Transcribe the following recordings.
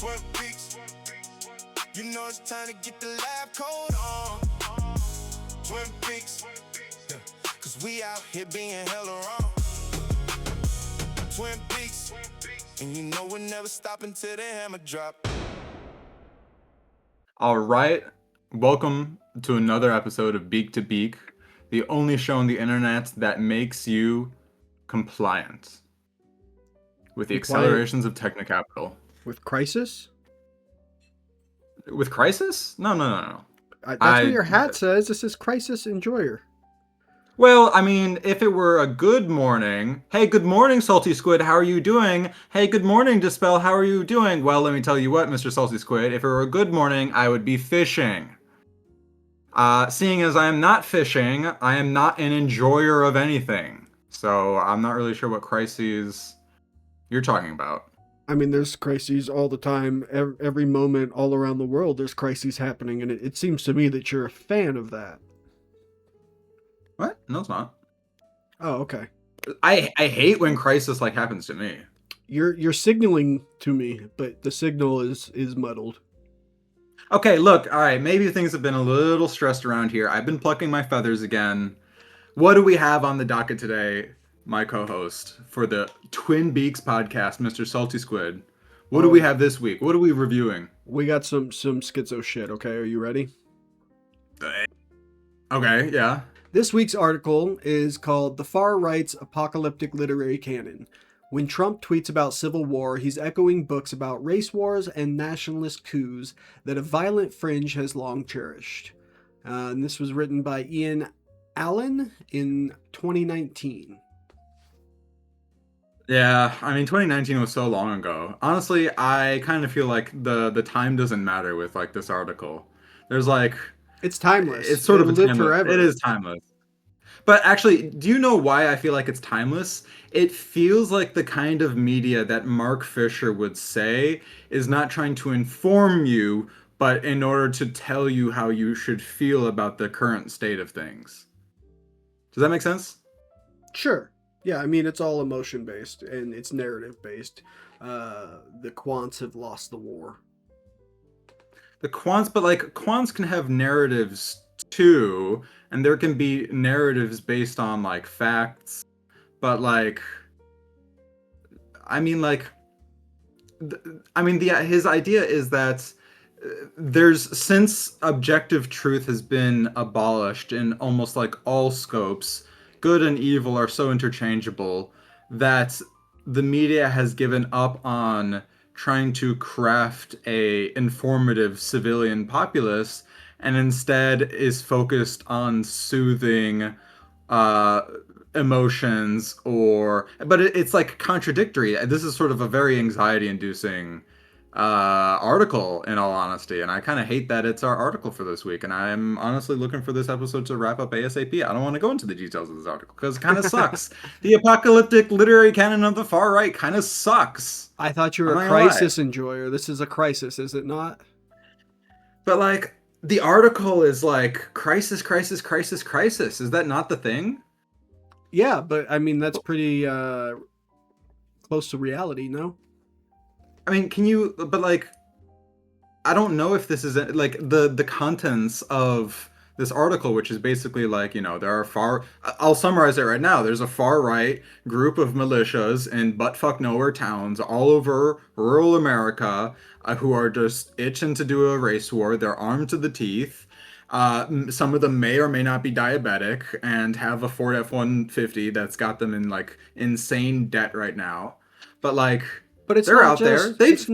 Twin Peaks. You know it's time to get the lab coat on. Twin Peaks. Yeah. Cause we out here being hella wrong. Twin Peaks. And you know we're never stopping till the hammer drop. All right. Welcome to another episode of Beak to Beak, the only show on the internet that makes you compliant with the accelerations of technocapital. With Crisis? With Crisis? No. That's what your hat says. It says Crisis Enjoyer. Well, I mean, if it were a good morning, hey, good morning, Salty Squid, how are you doing? Hey, good morning, Dispell, how are you doing? Well, let me tell you what, Mr. Salty Squid, if it were a good morning, I would be fishing. Seeing as I am not fishing, I am not an enjoyer of anything. So I'm not really sure what crises you're talking about. I mean, there's crises all the time. Every moment all around the world, there's crises happening, and it seems to me that you're a fan of that. What? No, it's not. Oh, okay. I hate when crisis like happens to me. You're signaling to me, but the signal is muddled. Okay, look, all right, maybe things have been a little stressed around here. I've been plucking my feathers again. What do we have on the docket today, my co-host, for the Twin Beaks podcast, Mr. Salty Squid? What do we have this week? What are we reviewing? We got some schizo shit, okay? Are you ready? Okay, yeah. This week's article is called The Far Right's Apocalyptic Literary Canon. When Trump tweets about civil war, he's echoing books about race wars and nationalist coups that a violent fringe has long cherished. And this was written by Ian Allen in 2019. Yeah, I mean, 2019 was so long ago. Honestly, I kind of feel like the time doesn't matter with like this article. There's like... It's timeless. It's sort of a timeless. Forever. It is timeless. But actually, do you know why I feel like it's timeless? It feels like the kind of media that Mark Fisher would say is not trying to inform you, but in order to tell you how you should feel about the current state of things. Does that make sense? Sure. Yeah, I mean, it's all emotion-based and it's narrative-based. The quants have lost the war. The quants, but like quants can have narratives too, and there can be narratives based on like facts, but like, I mean, like, his idea is that since objective truth has been abolished in almost like all scopes, good and evil are so interchangeable that the media has given up on trying to craft a informative civilian populace and instead is focused on soothing emotions but it's like contradictory. This is sort of a very anxiety inducing article, in all honesty, and I kind of hate that it's our article for this week, and I'm honestly looking for this episode to wrap up ASAP. I don't want to go into the details of this article because it kind of sucks. The apocalyptic literary canon of the far right kind of sucks. I thought you were a crisis enjoyer. This is a crisis, is it not? But like, the article is like crisis. Is that not the thing? Yeah, but I mean, that's pretty close to reality, no? I mean, but like, I don't know if this is like the contents of this article, which is basically like, I'll summarize it right now. There's a far right group of militias in buttfuck nowhere towns all over rural America who are just itching to do a race war. They're armed to the teeth. Some of them may or may not be diabetic and have a Ford F-150 that's got them in like insane debt right now. But like, they're out there. They've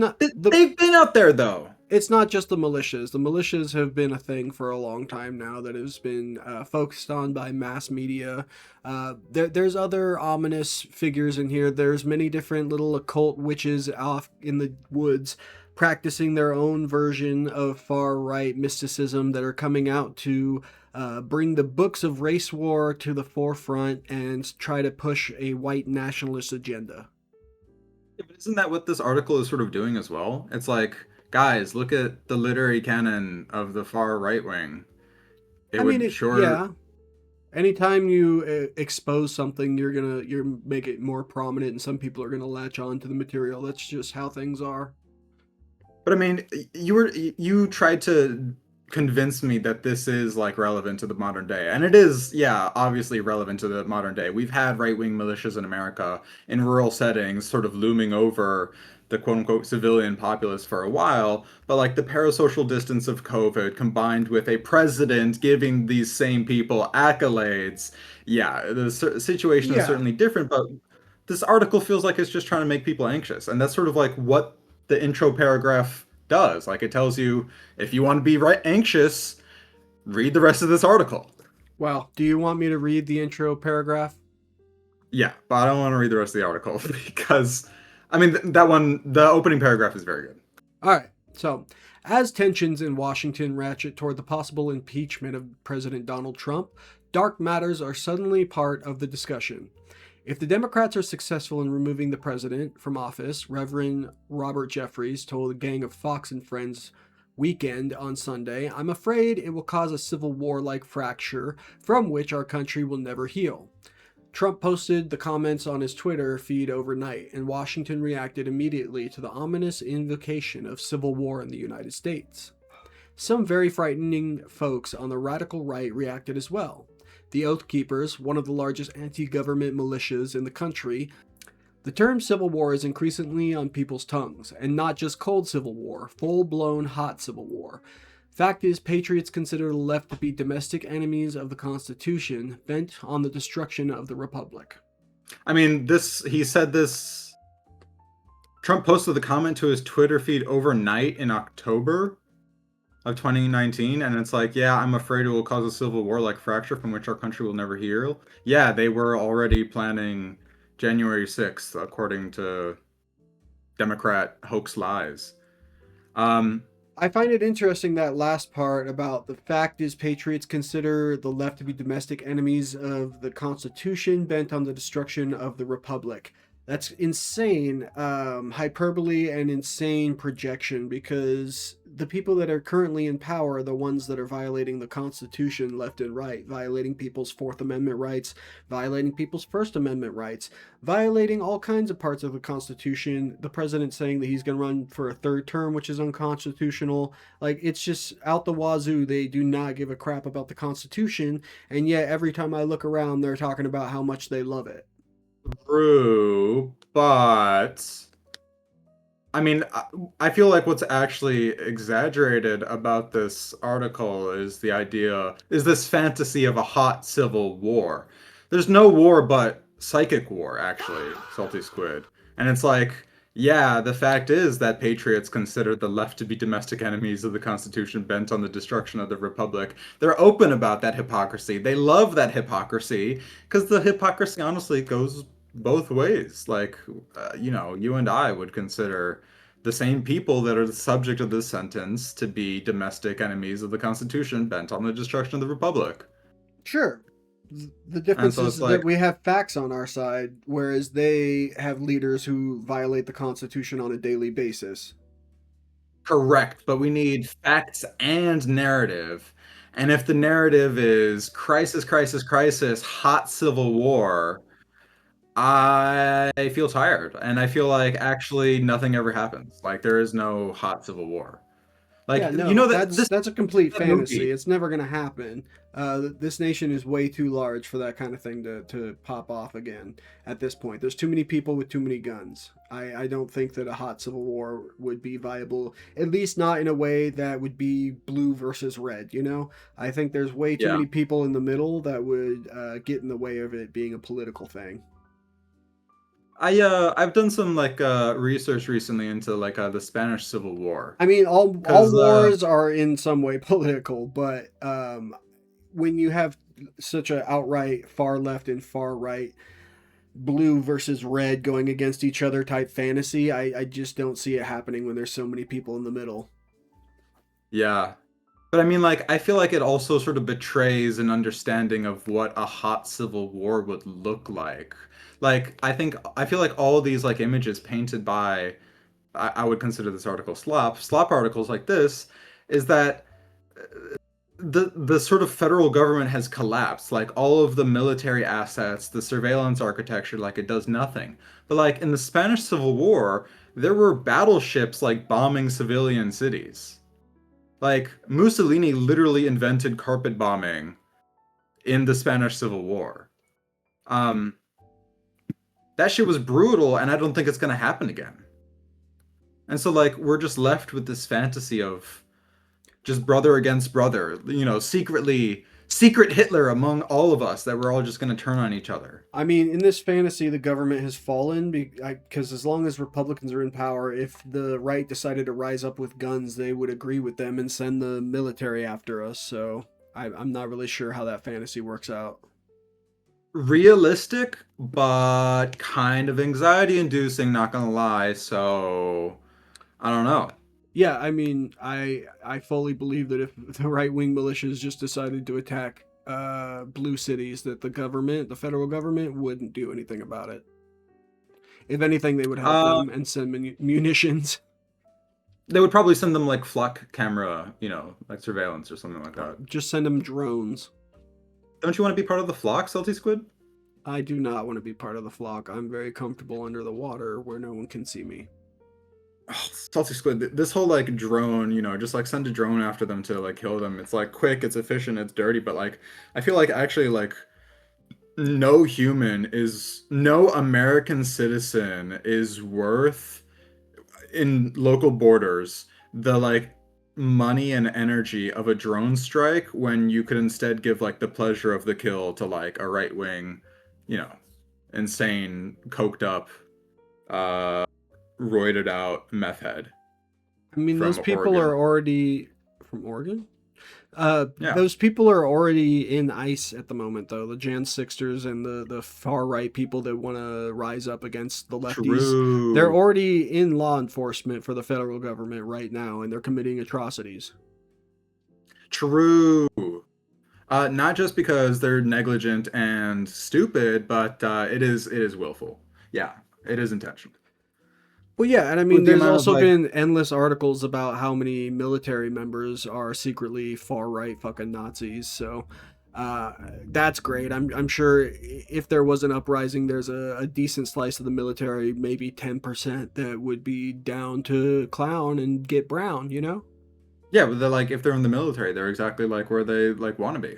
been out there though. It's not just the militias. The militias have been a thing for a long time now that has been focused on by mass media. There's other ominous figures in here. There's many different little occult witches off in the woods practicing their own version of far-right mysticism that are coming out to bring the books of race war to the forefront and try to push a white nationalist agenda. Yeah, but isn't that what this article is sort of doing as well? It's like, guys, look at the literary canon of the far right wing. Yeah. Anytime you expose something, you're make it more prominent, and some people are gonna latch on to the material. That's just how things are. But I mean, you tried to convince me that this is like relevant to the modern day. And it is, yeah, obviously relevant to the modern day. We've had right-wing militias in America in rural settings sort of looming over the quote unquote civilian populace for a while, but like the parasocial distance of COVID combined with a president giving these same people accolades, yeah, the situation is Yeah. certainly different, but this article feels like it's just trying to make people anxious. And that's sort of like what the intro paragraph does. Like it tells you if you want to be right anxious, read the rest of this article. Well, do you want me to read the intro paragraph? Yeah, but I don't want to read the rest of the article because I mean that one the opening paragraph is very good. All right. So, as tensions in Washington ratchet toward the possible impeachment of President Donald Trump, dark matters are suddenly part of the discussion. If the Democrats are successful in removing the president from office, Reverend Robert Jeffries told a gang of Fox and Friends weekend on Sunday, I'm afraid it will cause a civil war like fracture from which our country will never heal. Trump posted the comments on his Twitter feed overnight, and Washington reacted immediately to the ominous invocation of civil war in the United States. Some very frightening folks on the radical right reacted as well. The Oath Keepers, one of the largest anti government militias in the country, the term civil war is increasingly on people's tongues, and not just cold civil war, full blown hot civil war. Fact is, patriots consider the left to be domestic enemies of the Constitution, bent on the destruction of the Republic. I mean, he said this Trump posted the comment to his Twitter feed overnight in October of 2019, and it's like, yeah, I'm afraid it will cause a civil war like fracture from which our country will never heal. Yeah, they were already planning January 6th, according to Democrat hoax lies. I find it interesting that last part about the fact is patriots consider the left to be domestic enemies of the Constitution, bent on the destruction of the Republic. That's insane hyperbole and insane projection, because the people that are currently in power are the ones that are violating the Constitution left and right, violating people's Fourth Amendment rights, violating people's First Amendment rights, violating all kinds of parts of the Constitution. The president saying that he's going to run for a third term, which is unconstitutional. Like, it's just out the wazoo. They do not give a crap about the Constitution, and yet every time I look around, they're talking about how much they love it. True, but I mean, I feel like what's actually exaggerated about this article is this fantasy of a hot civil war. There's no war but psychic war, actually, Salty Squid. And it's like, yeah, the fact is that patriots consider the left to be domestic enemies of the Constitution bent on the destruction of the Republic. They're open about that hypocrisy. They love that hypocrisy because the hypocrisy honestly goes both ways. Like, you and I would consider the same people that are the subject of this sentence to be domestic enemies of the Constitution bent on the destruction of the Republic. Sure. The difference so is it's like- that we have facts on our side, whereas they have leaders who violate the Constitution on a daily basis. Correct, but we need facts and narrative. And if the narrative is crisis, crisis, crisis, hot civil war, I feel tired. And I feel like actually nothing ever happens. Like there is no hot civil war. Like Yeah, no, you know that that's a complete that fantasy. movie. It's never going to happen. This nation is way too large for that kind of thing to pop off again at this point. There's too many people with too many guns. I don't think that a hot civil war would be viable, at least not in a way that would be blue versus red, you know? I think there's way too Yeah. many people in the middle that would get in the way of it being a political thing. I've done some like research recently into like the Spanish Civil War. I mean, all 'Cause, wars are in some way political, but when you have such a outright far left and far right, blue versus red going against each other type fantasy, I just don't see it happening when there's so many people in the middle. Yeah. But I mean, like, I feel like it also sort of betrays an understanding of what a hot civil war would look like. Like, I feel like all of these like images painted by, I would consider this article slop articles like this, is that the sort of federal government has collapsed. Like all of the military assets, the surveillance architecture, like it does nothing. But like in the Spanish Civil War, there were battleships like bombing civilian cities. Like Mussolini literally invented carpet bombing in the Spanish Civil War. Um, that shit was brutal, and I don't think it's gonna happen again. And so like we're just left with this fantasy of just brother against brother, secret Hitler among all of us that we're all just gonna turn on each other. I mean, in this fantasy, the government has fallen because as long as Republicans are in power, if the right decided to rise up with guns, they would agree with them and send the military after us. So I'm not really sure how that fantasy works out. Realistic, but kind of anxiety inducing, not gonna lie. So I don't know. Yeah, I mean, I fully believe that if the right wing militias just decided to attack blue cities, that the federal government, wouldn't do anything about it. If anything, they would help Uh, them and send munitions. they would probably send them like flock camera, like surveillance or something like that. Just send them drones. Don't you want to be part of the flock, Salty Squid? I do not want to be part of the flock. I'm very comfortable under the water where no one can see me. Oh, Salty Squid, this whole like drone, just like send a drone after them to like kill them. It's like quick, it's efficient, it's dirty, but like I feel like actually like no American citizen is worth in local borders the like money and energy of a drone strike when you could instead give like the pleasure of the kill to like a right wing, you know, insane, coked up, uh roided out meth head I mean, from those people Oregon. are already from Oregon. Yeah. Those people are already in ICE at the moment, though. The Jan Sixers and the far right people that want to rise up against the lefties, they're True. already in law enforcement for the federal government right now, and they're committing atrocities. True. Not just because they're negligent and stupid, but it is willful. Yeah, it is intentional. Well, yeah, and I mean, With the there's amount of also like, been endless articles about how many military members are secretly far right fucking Nazis. So that's great. I'm sure if there was an uprising, there's a decent slice of the military, maybe 10%, that would be down to clown and get brown. You know? yeah, but they're like if they're in the military, they're exactly like where they like want to be.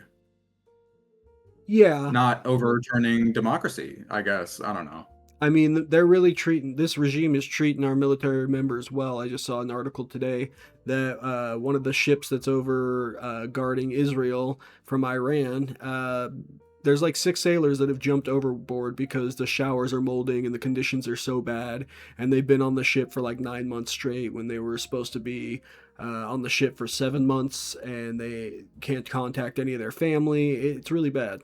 Yeah. Not overturning democracy, I guess. I don't know. I mean, they're really treating this regime is treating our military members well. I just saw an article today that one of the ships that's over guarding Israel from Iran, there's like 6 sailors that have jumped overboard because the showers are molding and the conditions are so bad, and they've been on the ship for like 9 months straight when they were supposed to be on the ship for 7 months, and they can't contact any of their family. It's really bad.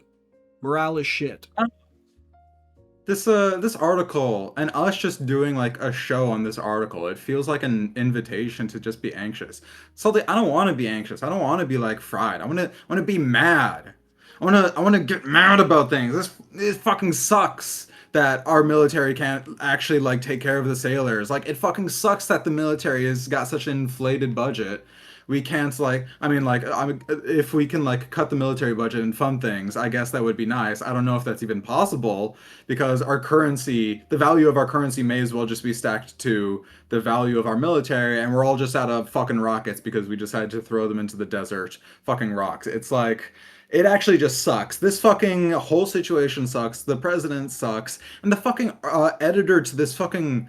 Morale is shit. This article and us just doing like a show on this article, it feels like an invitation to just be anxious. So I don't want to be anxious. I don't want to be like fried. I want to be mad. I want to get mad about things. This fucking sucks that our military can't actually like take care of the sailors. Like it fucking sucks that the military has got such an inflated budget. We can't like if we can like cut the military budget and fund things, I guess that would be nice. I don't know if that's even possible because our currency, the value of our currency may as well just be stacked to the value of our military, and we're all just out of fucking rockets because we decided to throw them into the desert. Fucking rocks. It's like it actually just sucks. This fucking whole situation sucks. The president sucks, and the fucking editor to this fucking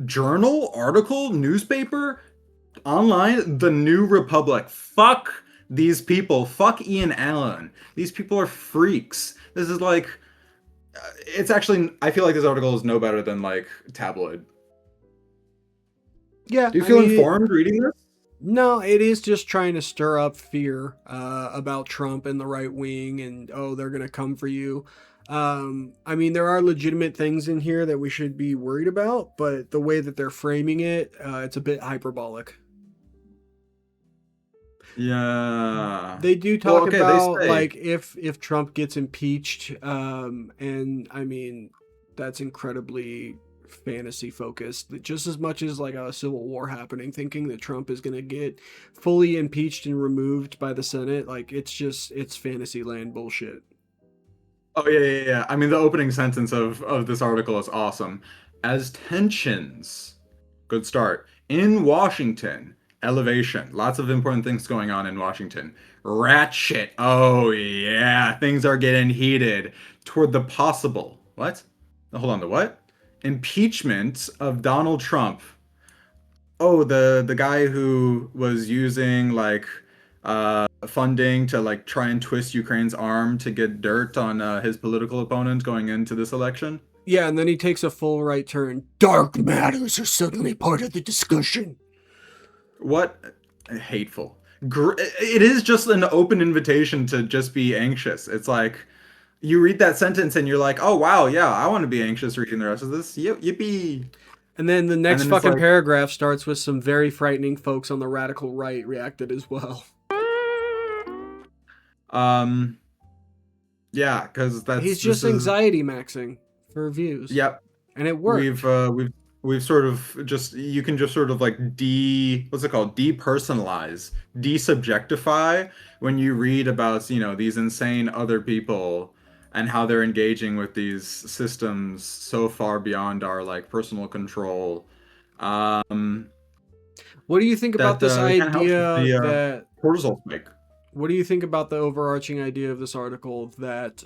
journal, article, newspaper, online, the New Republic. Fuck these people. Fuck Ian Allen. These people are freaks. This is like, it's actually, I feel like this article is no better than like tabloid. Yeah, Do you I feel mean, informed reading this? no, it is just trying to stir up fear about Trump and the right wing, and oh, they're gonna come for you. I mean, there are legitimate things in here that we should be worried about, but the way that they're framing it, it's a bit hyperbolic. Yeah. They do Well, talk okay, they about say. like if Trump gets impeached, and I mean that's incredibly fantasy focused. Just as much as like a civil war happening, thinking that Trump is gonna get fully impeached and removed by the Senate, like it's fantasy land bullshit. Oh yeah, yeah, yeah. I mean, the opening sentence of this article is awesome. as tensions. Good start. In Washington, elevation. Lots of important things going on in Washington. Ratchet. Oh, yeah. Things are getting heated toward the possible. What? Hold on. The what? Impeachment of Donald Trump. Oh, the guy who was using like funding to like try and twist Ukraine's arm to get dirt on his political opponent going into this election. Yeah, and then he takes a full right turn. Dark matters are suddenly part of the discussion. What hateful. It is just an open invitation to just be anxious. It's like you read that sentence and you're like, "Oh wow, yeah, I want to be anxious reading the rest of this." Yippee. And then the next And then it's fucking like- paragraph starts with some very frightening folks on the radical right reacted as well. Yeah, because He's just anxiety maxing for views. Yep. And it worked. We've sort of just, you can just sort of like what's it called, depersonalize, desubjectify when you read about, you know, these insane other people and how they're engaging with these systems so far beyond our like personal control. What do you think about this it kinda helps idea with the, that cortisol spike. what do you think about the overarching idea of this article that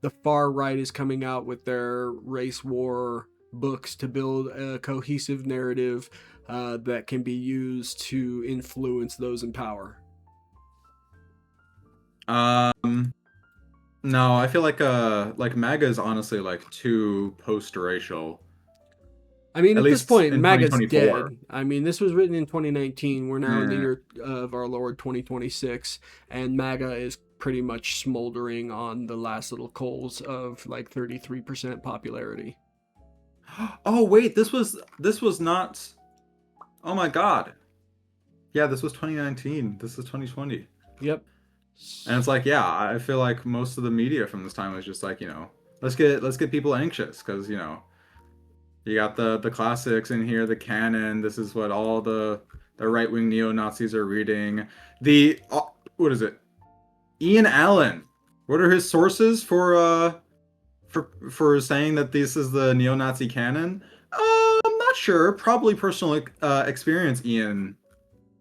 the far right is coming out with their race war books to build a cohesive narrative that can be used to influence those in power? No, I feel like MAGA is honestly like too post-racial. I mean, At at this least point, in MAGA's 2024. dead. I mean, this was written in 2019. We're now in the Yeah. year of our Lord 2026, and MAGA is pretty much smoldering on the last little coals of like 33% popularity. Oh wait, this was not. Oh my god. Yeah, this was 2019. This is 2020. Yep. And it's like, yeah, I feel like most of the media from this time was just like, you know, let's get people anxious because, you know, you got the classics in here, the Canon. This is what all the right-wing neo-Nazis are reading. What is it? Ian Allen. What are his sources for saying that this is the neo-Nazi canon? I'm not sure. Probably personal experience. Ian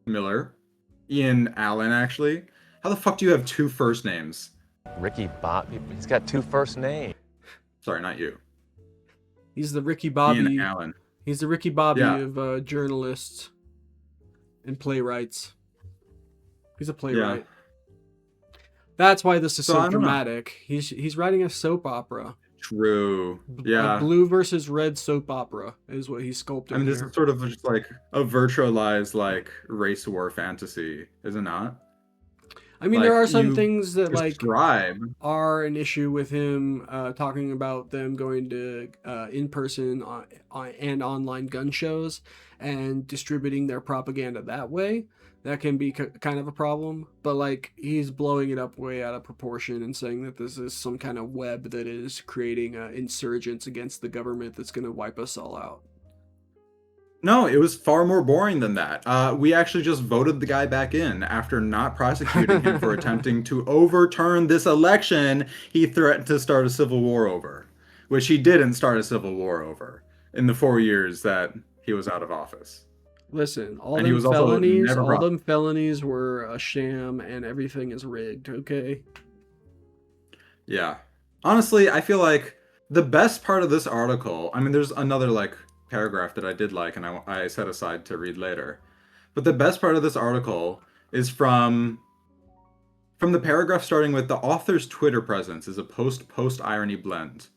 Allen, actually. How the fuck do you have two first names? Ricky Bob, he's got two first names. Sorry, not you. He's the Ricky Bobby. Ian Allen. He's the Ricky Bobby Yeah. of journalists and playwrights. He's a playwright. That's why this is So, so I don't know. dramatic. He's writing a soap opera. True. Yeah. A blue versus red soap opera is what he's sculpting. I mean, this here. is sort of just like a virtualized like race war fantasy, is it not? I mean, like, there are some you things that like Describe. are an issue with him talking about them going to in-person and online gun shows and distributing their propaganda that way. That can be kind of a problem, but like he's blowing it up way out of proportion and saying that this is some kind of web that is creating insurgents against the government that's going to wipe us all out. No, it was far more boring than that. We actually just voted the guy back in after not prosecuting him for attempting to overturn this election he threatened to start a civil war over, which he didn't start a civil war over in the 4 years that he was out of office. Listen, all And he them was also felonies, never all brought- them felonies were a sham, and everything is rigged. Okay. Yeah. Honestly, I feel like the best part of this article, I mean, there's another like paragraph that I did like and I set aside to read later. But the best part of this article is from the paragraph starting with the author's Twitter presence is a post irony blend.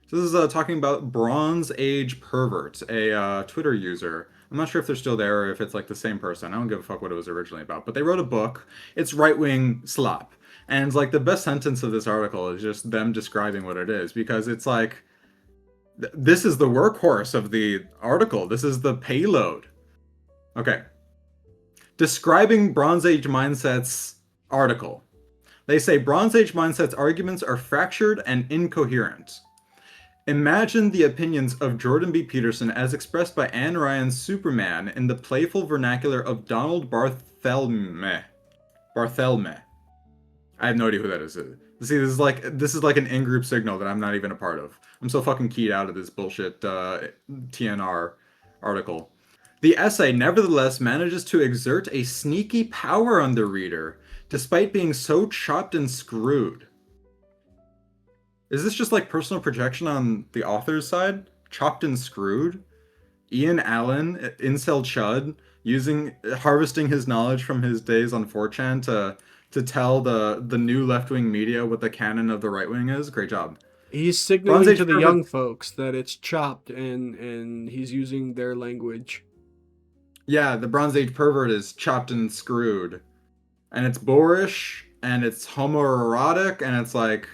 So this is talking about Bronze Age Pervert, a Twitter user. I'm not sure if they're still there or if it's like the same person. I don't give a fuck what it was originally about. But they wrote a book. It's right-wing slop. And like the best sentence of this article is just them describing what it is. Because it's like, this is the workhorse of the article. This is the payload. Okay. Describing Bronze Age Mindsets article. They say Bronze Age Mindsets arguments are fractured and incoherent. Imagine the opinions of Jordan B. Peterson as expressed by Anne Ryan's Superman in the playful vernacular of Donald Barthelme. I have no idea who that is. See, this is like an in-group signal that I'm not even a part of. I'm so fucking keyed out of this bullshit TNR article. The essay nevertheless manages to exert a sneaky power on the reader, despite being so chopped and screwed. Is this just like personal projection on the author's side? Chopped and screwed? Ian Allen, incel chud, harvesting his knowledge from his days on 4chan to tell the new left-wing media what the canon of the right wing is. Great job. He's Bronze signaling Age to the pervert- young folks that it's chopped and he's using their language. Yeah, the Bronze Age pervert is chopped and screwed. And it's boorish, and it's homoerotic, and it's like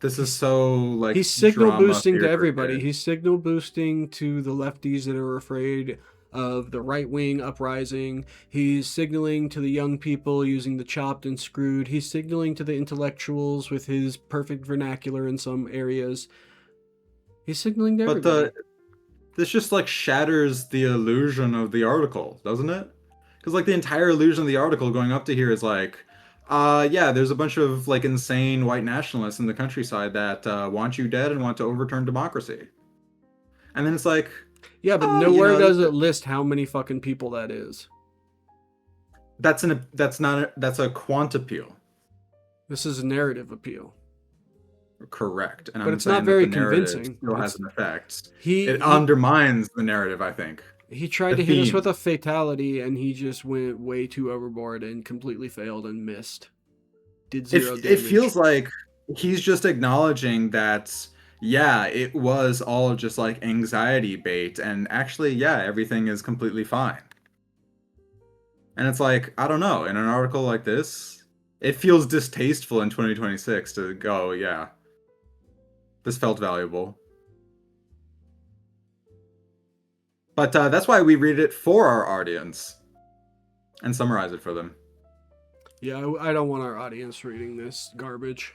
this is so like He's signal drama boosting to theater everybody. shit. He's signal boosting to the lefties that are afraid of the right wing uprising. He's signaling to the young people using the chopped and screwed. He's signaling to the intellectuals with his perfect vernacular in some areas. He's signaling to everybody. This just like shatters the illusion of the article, doesn't it? Because like the entire illusion of the article going up to here is like, yeah, there's a bunch of like insane white nationalists in the countryside that want you dead and want to overturn democracy. And then it's like, Yeah, but oh, nowhere does it list how many fucking people that is. that's a quant appeal. This is a narrative appeal. Correct. And But I'm it's saying not very that the narrative convincing. still has an effect. He Undermines the narrative, I think. he tried the to hit us theme. with a fatality, and he just went way too overboard and completely failed and missed. Did zero It damage. feels like he's just acknowledging that, yeah, it was all just like anxiety bait, and actually, yeah, everything is completely fine. And it's like, I don't know, in an article like this, it feels distasteful in 2026 to go, yeah, this felt valuable. But that's why we read it for our audience and summarize it for them. Yeah, I don't want our audience reading this garbage.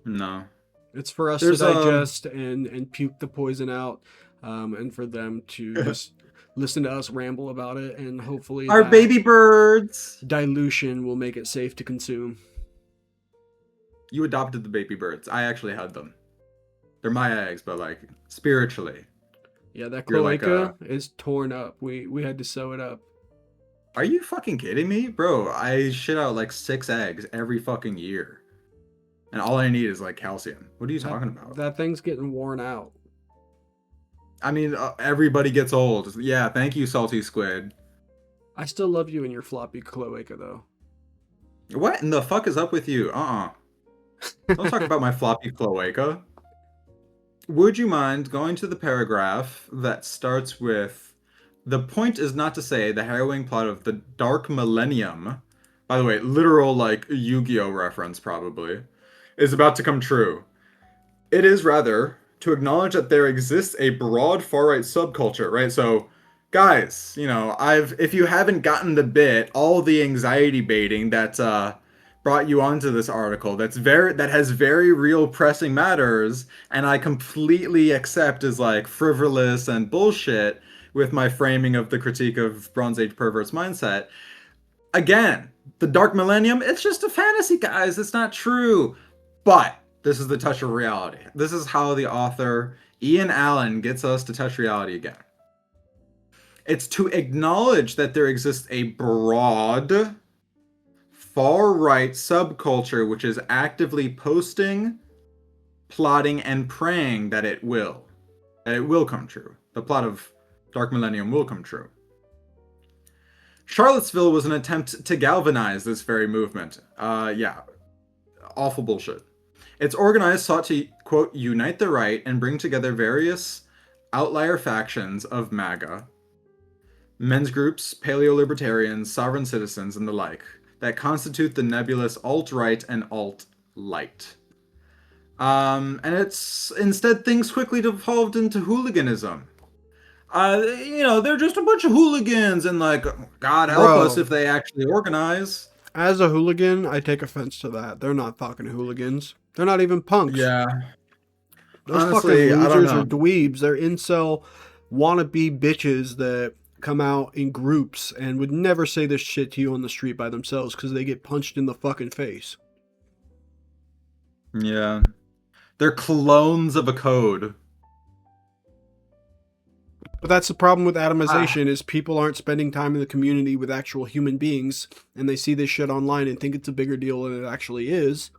No. It's for us There's, to digest and puke the poison out, and for them to just listen to us ramble about it, and hopefully Our that baby birds! dilution will make it safe to consume. You adopted the baby birds. I actually had them. They're my eggs, but like spiritually. Yeah, that You're like, cloaca is torn up. We had to sew it up. Are you fucking kidding me? Bro, I shit out like 6 eggs every fucking year. And all I need is like calcium. What are you talking about? That thing's getting worn out. I mean, everybody gets old. Yeah, thank you, salty squid. I still love you and your floppy cloaca, though. What in the fuck is up with you? Don't talk about my floppy cloaca. Would you mind going to the paragraph that starts with, the point is not to say the harrowing plot of the Dark Millennium, by the way, literal like Yu-Gi-Oh reference probably, is about to come true. It is rather to acknowledge that there exists a broad far-right subculture, right? So, guys, you know, if you haven't gotten the bit, all the anxiety baiting that brought you onto this article that has very real pressing matters, and I completely accept as like frivolous and bullshit with my framing of the critique of Bronze Age perverts mindset. Again, the Dark Millennium, it's just a fantasy, guys. It's not true. But this is the touch of reality. This is how the author, Ian Allen, gets us to touch reality again. It's to acknowledge that there exists a broad, far-right subculture which is actively posting, plotting, and praying that it will come true. The plot of Dark Millennium will come true. Charlottesville was an attempt to galvanize this very movement. Yeah, awful bullshit. Its organizers sought to, quote, unite the right and bring together various outlier factions of MAGA, men's groups, paleo-libertarians, sovereign citizens, and the like, that constitute the nebulous alt-right and alt-light. And it's instead things quickly devolved into hooliganism. You know, they're just a bunch of hooligans, and like, God help us if they actually organize. As a hooligan, I take offense to that. They're not fucking hooligans. They're not even punks. Yeah. Those Honestly, fucking I don't losers know. are dweebs. They're incel wannabe bitches that come out in groups and would never say this shit to you on the street by themselves because they get punched in the fucking face. Yeah. They're clones of a code. But that's the problem with atomization is people aren't spending time in the community with actual human beings, and they see this shit online and think it's a bigger deal than it actually is.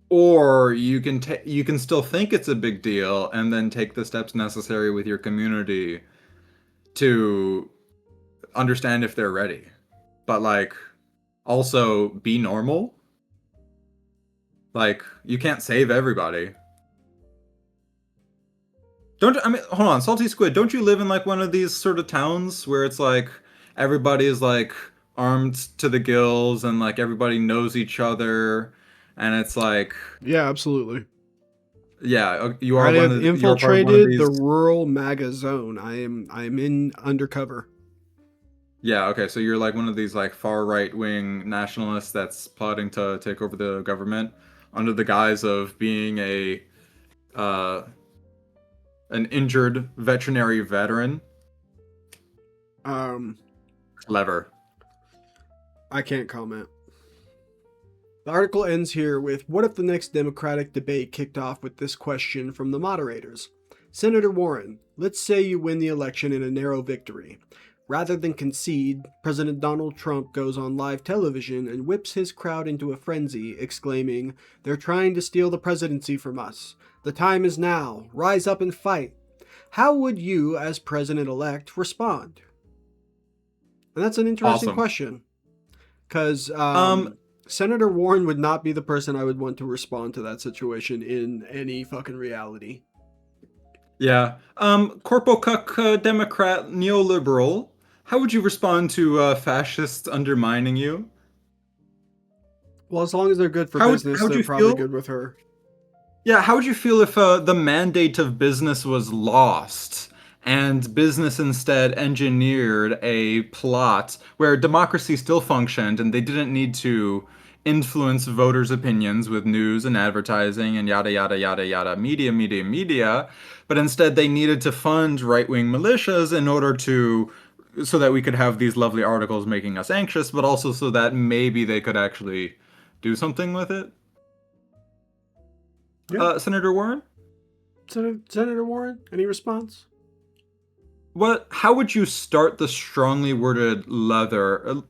Or you can still think it's a big deal and then take the steps necessary with your community to understand if they're ready. But like also be normal. Like you can't save everybody. Hold on, Salty Squid, don't you live in like one of these sort of towns where it's like everybody is like armed to the gills and like everybody knows each other and it's like Yeah, absolutely. yeah, you I are have one of infiltrated these... the rural MAGA zone. I am in undercover. Yeah, okay, so you're like one of these like far right wing nationalists that's plotting to take over the government under the guise of being an injured veterinary veteran. Clever. I can't comment. The article ends here with, what if the next Democratic debate kicked off with this question from the moderators? Senator Warren, let's say you win the election in a narrow victory. Rather than concede, President Donald Trump goes on live television and whips his crowd into a frenzy, exclaiming, "They're trying to steal the presidency from us. The time is now. Rise up and fight." How would you, as president-elect, respond? And that's an interesting question. Because Senator Warren would not be the person I would want to respond to that situation in any fucking reality. Yeah. Corpo Cuck, Democrat, neoliberal. How would you respond to fascists undermining you? Well, as long as they're good for business, they're probably good with her. Yeah, how would you feel if the mandate of business was lost and business instead engineered a plot where democracy still functioned and they didn't need to influence voters' opinions with news and advertising and yada yada yada yada media, but instead they needed to fund right-wing militias in order to so that we could have these lovely articles making us anxious, but also so that maybe they could actually do something with it? Yeah. Senator Warren? Senator Warren, any response? How would you start the strongly worded letter?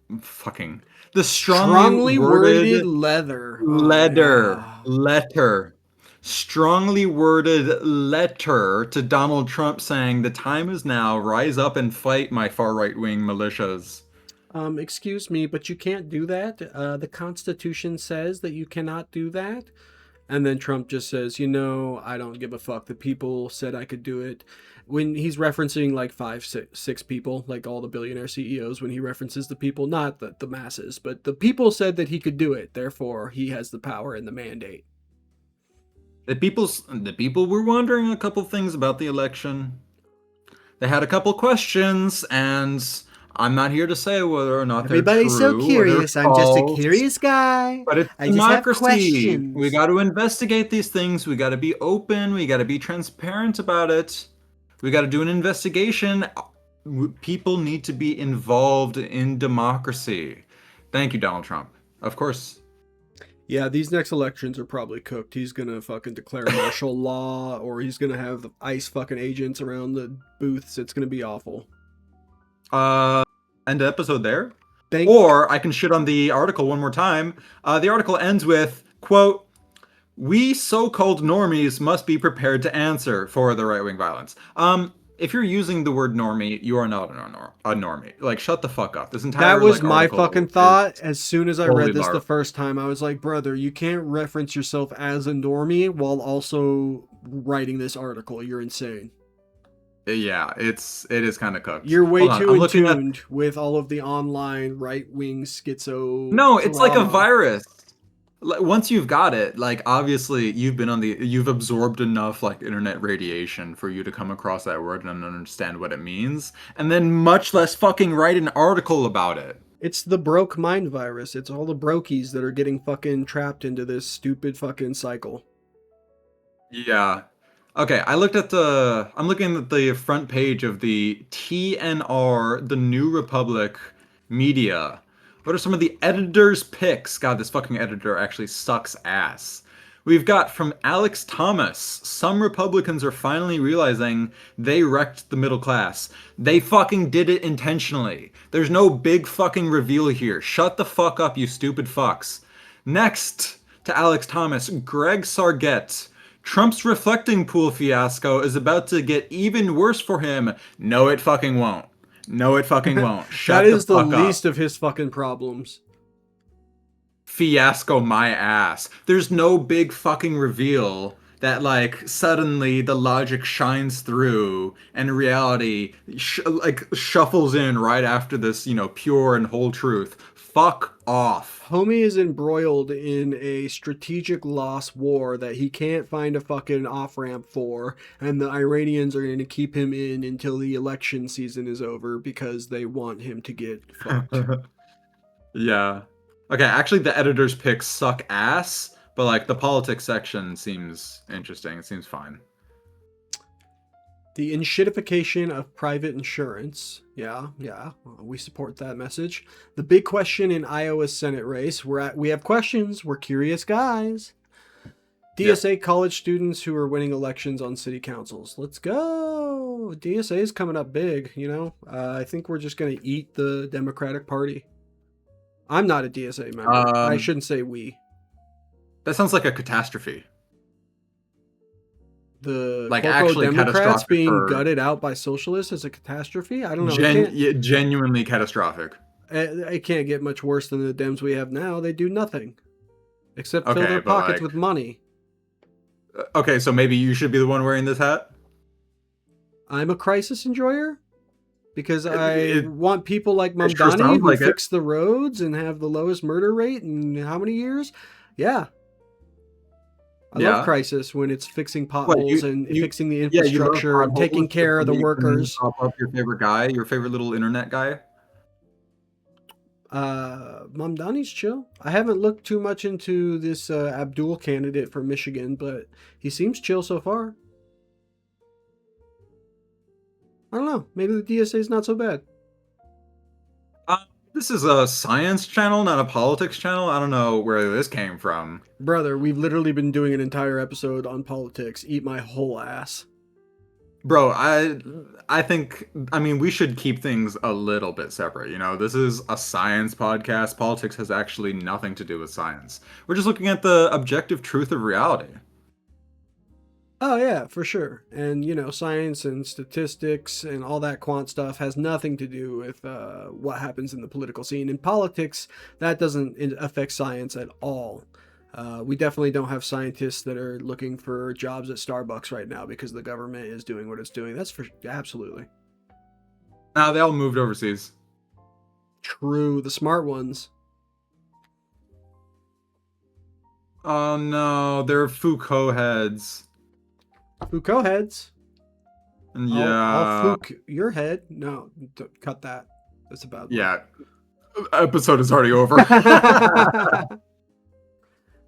The strongly worded letter. Letter. Strongly worded letter to Donald Trump saying the time is now, rise up and fight my far right wing militias. Excuse me, but you can't do that. The Constitution says that you cannot do that. And then Trump just says, I don't give a fuck. The people said I could do it. When he's referencing like 6 people, like all the billionaire CEOs, when he references the people, not the masses, but the people said that he could do it. Therefore, he has the power and the mandate. The people were wondering a couple things about the election. They had a couple questions, and I'm not here to say whether or not everybody's they're true. So curious. I'm just a curious guy. But it's democracy. We got to investigate these things. We got to be open. We got to be transparent about it. We got to do an investigation. People need to be involved in democracy. Thank you, Donald Trump. Of course. Yeah, these next elections are probably cooked. He's gonna fucking declare martial law, or he's gonna have the ICE fucking agents around the booths. It's gonna be awful. End the episode there. Or I can shit on the article one more time. The article ends with, quote, "We so-called normies must be prepared to answer for the right-wing violence." If you're using the word normie, you are not a normie. Like, shut the fuck up. This entire That was my fucking thought. As soon as I read this the first time, I was like, brother, you can't reference yourself as a normie while also writing this article. You're insane. Yeah, it is kind of cooked. You're way too in tuned with all of the online right-wing schizo. No, it's like a virus. Once you've got it, like obviously you've absorbed enough like internet radiation for you to come across that word and understand what it means, and then much less fucking write an article about it. It's the broke mind virus. It's all the brokies that are getting fucking trapped into this stupid fucking cycle. Yeah. Okay, I'm looking at the front page of the TNR, the New Republic media. What are some of the editor's picks? God, this fucking editor actually sucks ass. We've got from Alex Thomas. Some Republicans are finally realizing they wrecked the middle class. They fucking did it intentionally. There's no big fucking reveal here. Shut the fuck up, you stupid fucks. Next to Alex Thomas, Greg Sargett. Trump's reflecting pool fiasco is about to get even worse for him. No, it fucking won't. No, it fucking won't. Shut That is the the fuck least up. of his fucking problems. Fiasco my ass. There's no big fucking reveal that like suddenly the logic shines through and reality shuffles in right after this, pure and whole truth. Fuck off. Homie is embroiled in a strategic loss war that he can't find a fucking off-ramp for, and the Iranians are going to keep him in until the election season is over because they want him to get fucked. Yeah. Okay, actually the editor's picks suck ass, but like the politics section seems interesting. It seems fine. The enshittification of private insurance. Yeah, we support that message. The big question in Iowa's Senate race. We have questions. We're curious guys. DSA college students who are winning elections on city councils. Let's go. DSA is coming up big, I think we're just going to eat the Democratic Party. I'm not a DSA member. I shouldn't say we. That sounds like a catastrophe. The like actually Democrats catastrophic being gutted out by socialists is a catastrophe. I don't know. Genuinely catastrophic. It can't get much worse than the Dems we have now. They do nothing except fill their pockets with money. Okay, so maybe you should be the one wearing this hat. I'm a crisis enjoyer because I want people like Mamdani who fix the roads and have the lowest murder rate in how many years? Yeah. I love Crisis when it's fixing potholes and fixing the infrastructure and taking care of the workers. Pop up your favorite guy, your favorite little internet guy. Mamdani's chill. I haven't looked too much into this Abdul candidate for Michigan, but he seems chill so far. I don't know. Maybe the DSA is not so bad. This is a science channel, not a politics channel. I don't know where this came from. Brother, we've literally been doing an entire episode on politics. Eat my whole ass. Bro, I think, we should keep things a little bit separate. This is a science podcast. Politics has actually nothing to do with science. We're just looking at the objective truth of reality. Oh, yeah, for sure. And, science and statistics and all that quant stuff has nothing to do with what happens in the political scene. In politics, that doesn't affect science at all. We definitely don't have scientists that are looking for jobs at Starbucks right now because the government is doing what it's doing. That's for absolutely. They all moved overseas. True, the smart ones. Oh, no, they're Foucault heads. Foucault heads. Yeah. I'll fluke your head. No, cut that. That's about. Yeah. Episode is already over.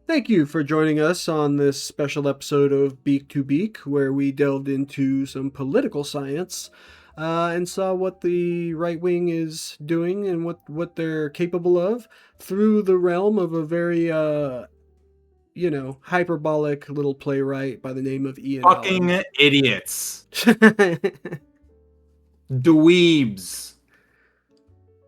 Thank you for joining us on this special episode of Beak to Beak, where we delved into some political science and saw what the right wing is doing and what they're capable of through the realm of a very hyperbolic little playwright by the name of Ian Fucking Allen. idiots. Dweebs.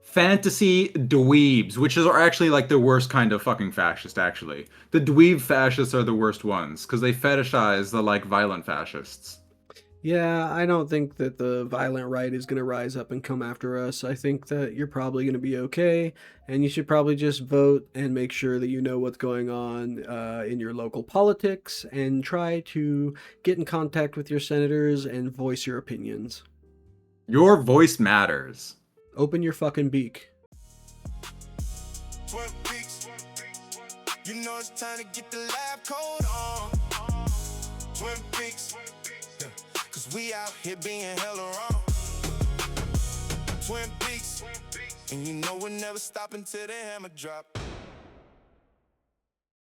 Fantasy dweebs, which are actually like the worst kind of fucking fascist, actually. The dweeb fascists are the worst ones, because they fetishize the, violent fascists. Yeah, I don't think that the violent right is going to rise up and come after us. I think that you're probably going to be okay, and you should probably just vote and make sure that you know what's going on in your local politics, and try to get in contact with your senators and voice your opinions. Your voice matters. Open your fucking beak. Twin Peaks. You know it's time to get the lab coat on. Twin Peaks. Yeah. Cause we out here being hella wrong. Twin Peaks. And you know we're never stopping till the hammer drop.